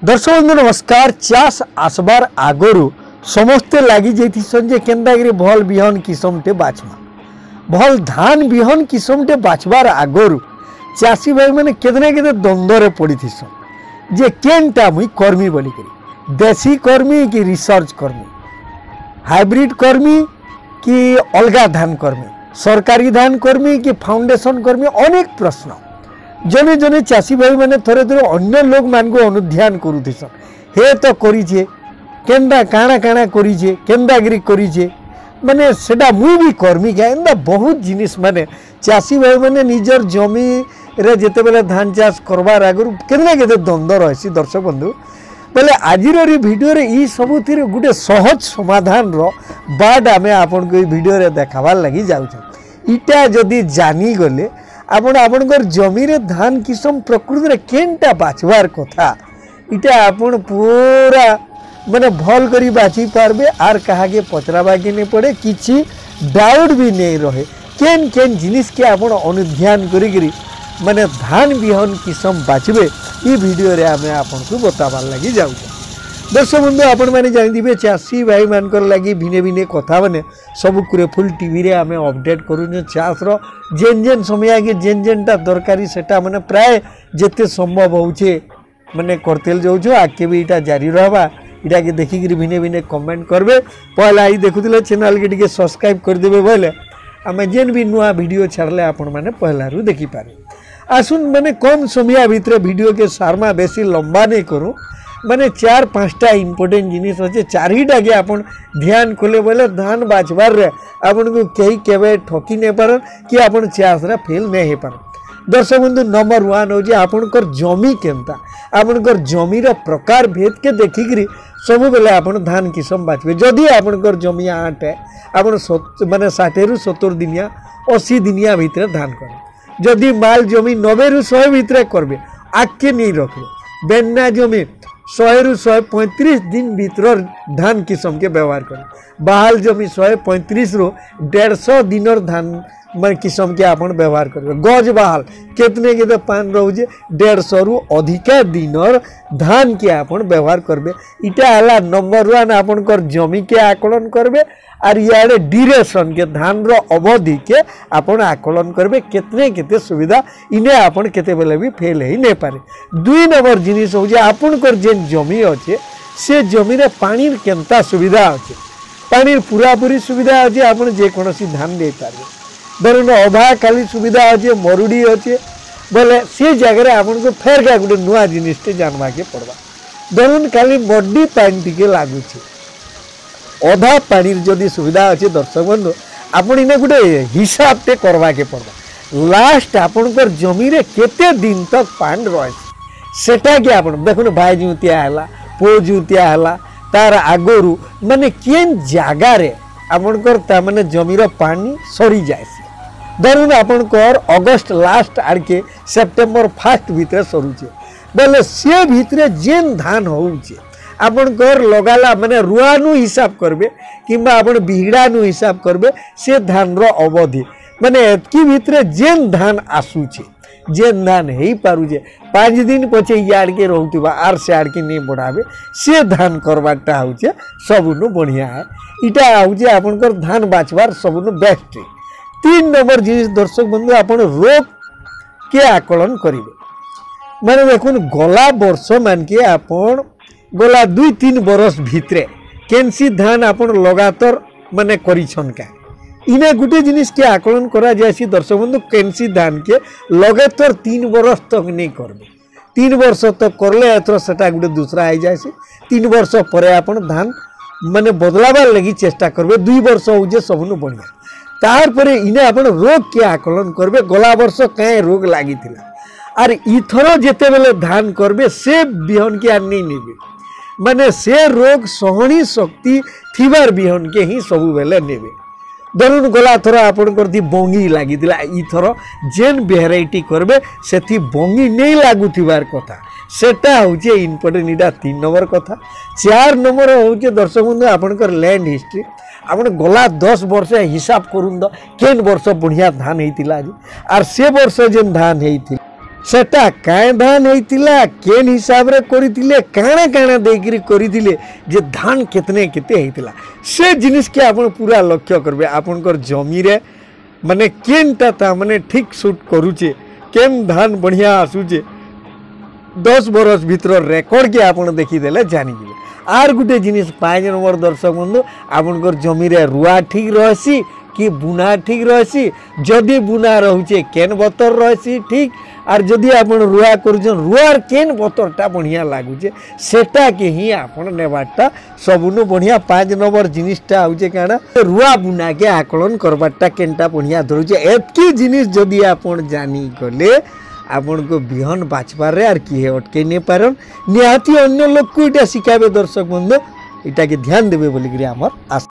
दर्शक बंधु नमस्कार। चाष आसबार आगरू समस्ते लगी जाइसन जे केन्दागिरी भल बिहन किसमटे बाछमा भल धान बिहन किसमटे बाछबार आगरू चाषी भाई मैंने केतने केते द्वंद्व पड़ी थीसन जे केनटा मुई कर्मी बोली करी देशी कर्मी कि रिसर्च कर्मी हाइब्रिड कर्मी कि अलगा धान कर्मी सरकारी धान कर्मी कि फाउंडेशन कर्मी अनेक प्रश्न जने जने चाषी भाई मैंने थोड़े थोड़े अन्य लोग मान को अनुध्यान करुथीसन हे तो करीछे केन्दा काଣା काଣା करीछे केन्दागिरी करीछे माने सेटा मुई भी कर्मी क्या एंदा बहुत जिनिस माने चाषी भाई मैंने निजर जमी रे जेते बेले धान चाष करबार आगु केने केते द्वंद्व रही दर्शक बंधु बोले आजिर भिडियो रे ई सबु थी गोटे सहज समाधान रो बाट आमे आपन को भिडियो रे देखाबार लगी जाउछ इटा जदि जानी गले आपण आपणकर जमी रे धान किसम प्रकृति रे केनटा बाछबार कथा इटा आपण पूरा माने भल करी बाछी पारबे आर कहा के पचराबा के नहीं पड़े किछि डाउट भी नहीं रहे केन केन जिनिस के आपण अनुध्यान करी माने धान बिहन किसम बाछबे ई वीडियो रे आमे आपण को बताबार लगी जाउ। दर्शक बंधु आपण माने जानिदिबे चाषी भाई मानकर लगी भिने भिने कथा माने सब कुरे फुल टीवी रे आमे अपडेट करूँ चाष रो जेन जेन समय आगे जेन जेनटा दरकारी सेटा माने प्राय जेते संभव होउछे माने करतेल जाउछो आके भी इटा जारी रहबा इटा के देखि कि भिने भिने कमेंट करबे पहला आई देखुतिले चैनल के टिके सब्सक्राइब कर देबे बोले आमे जेन भी नुआ वीडियो छाड़ले आपण माने पहला रु देखि पारे। आसुन माने कम समय भितर वीडियो के सारमा बेसी लंबा नहीं करूँ माने 4-5टा इम्पोर्टेंट जिनिस अच्छे चारिटा के आपन ध्यान खोले बोले धान बाछबार रे आपन को कहीं केवे ठकी नहीं पारन कि आपन चाष रे फेल नहीं हो पारन। दर्शक बंधु नंबर 1 हो जे आपनकर जमी केनता आपनकर जमी रो प्रकार भेद के देखिकरी सब बेले आपन धान किसम बाछबे जदि आपनकर जमी 8 है आपन माने 60 रु 70 दिनिया 80 दिनिया भितर धान कर जदि माल जमी 90 रु 100 भितर करबे आके नहीं रखबे बेन्ना जमी 100 रु 135 दिन भीतर धान किसम के व्यवहार करें बहाल जमी 135 रु 150 दिन धान मैं किसम के आपन व्यवहार करेंगे गज बहाल कितने के पान रोजे 150 रु अधिका दिन धान के आपन व्यवहार करबे इटा हला नंबर 1 आपन कर जमी के आकलन करबे और यारे ड्यूरेशन के धान रो अवधि के आपन आकलन करबे कितने केते सुविधा इने आपन केते बेले भी फेल ही नहीं पारे। 2 नंबर जिनिस हो जे आपन कर जेन जमी अच्छे से जमी रे पानी केनता सुविधा अच्छे पानी पूरा पूरी सुविधा अच्छे आपन जे कोनोसी धान दे पारे धरन अभा खाली सुविधा अच्छे मरुड़ी अच्छे बोले से जगह आपन को फेर का गोटे नुआ जिनिस जानवा के पड़वा धरन खाली मड्डी पानी टिके लागुचे अधा पानी जदि सुविधा अच्छे दर्शक बंधु आपन इने गोटे हिसाब टे करवा के पड़वा लास्ट आपनकर जमी रे केते दिन तक पानी रहे सेटा के आपन देखुन भाई जुतिया हला पो जुतिया हला तार आगरू माने केन जागा रे आपनकर ता माने जमी रो पानी सरी जाए धरुन आपनकर अगस्त लास्ट आड़के सेप्टेम्बर फास्ट भितर सरुचे बोले से भितर जेन धान होउचे आपनकर लगाला माने रुआनु हिसाब करबे किंबा आपन बिहड़ानु हिसाब करबे से धान रो अवधि माने एतकी भितर जेन धान आसुचे जेन धान हेई पारुजे 5 दिन पछे याड़ के रहउतिबा आर से आड़ के नहीं बढ़ावे से धान करबाटा होउचे सबनु बढ़िया है इटा होउचे आपनकर धान बाछबार सबनु बेस्ट। 3 नंबर जिनिस दर्शक बंधु आपन रोग के आकलन करिवे माने देखुन गला वर्ष मान के आपन गला 2-3 बरस भितरे केनसी धान आपन लगातार माने करिछन का इने गुटे जिनिस के आकलन करा जायसी दर्शक बंधु केनसी धान के लगातार 3 बरस तक नहीं करबे 3 वर्ष तक करले एथर सेटा गुटे दूसरा आई जायसी 3 वर्ष परे आपन धान माने बदलाबार लगी चेष्टा करबे 2 वर्ष हो जे सबनु बढ़िया तार परे इने आपन रोग के आकलन करबे गला वर्ष कए रोग लागी थिला आर इथरो जेते बेले धान करबे से बिहन के आर नहीं नेबे माने से रोग सहनी शक्ति थिबार बिहन के ही सबु बेले नेबे धरुन गला थर आपन करती बंगी लागी थिला इथरो जेन वेराइटी करबे सेथि बंगी नहीं लागु थिबार कथा सेटा होचे इम्पोर्टेंट इटा 3 नंबर कथा। 4 नंबर होचे दर्शक बंधु आपनकर लैंड हिस्ट्री आपन गला 10 वर्ष हिसाब करूँ केन वर्ष बढ़िया धान होता आज आर से वर्ष जेन धान होती सेटा काए धान होइतिला केन हिसाब रे करितिले काणे काणे देकरी करितिले जे धान कितने केते होइतिला से जिनिस के आपण पूरा लक्ष्य करबे आपनकर जमी रे माने केनटा ता माने ठीक सूट करूचे केन धान बढ़िया आसुचे 10 बरस भीतर रेकर्ड के आपण देखि देले जानि जिवे आर गुटे जिनिस 5 नंबर दर्शक बंधु आपनकर जमी रे रुआ ठीक रहसी कि बुना ठीक रहसी जदि बुना रहउचे केन बतर रहसी ठीक आर जदि आपण रुआ करूछन रुआर केन बतरटा बढ़िया लागुचे सेटा के ही आपण नेबाटा सबुनु बढ़िया 5 नंबर जिनिसटा आउचे काना रुआ बुना के आकलन करबाटा केनटा बढ़िया धरुचे एतकी जिनिस जदि आपण जानी गले आपण को बिहन बाचबार रे आर की अटके ने पारन निहाती अन्य लोग को इटा सिखाबे दर्शक बंधु इटा के ध्यान देबे बोली हमर आशा।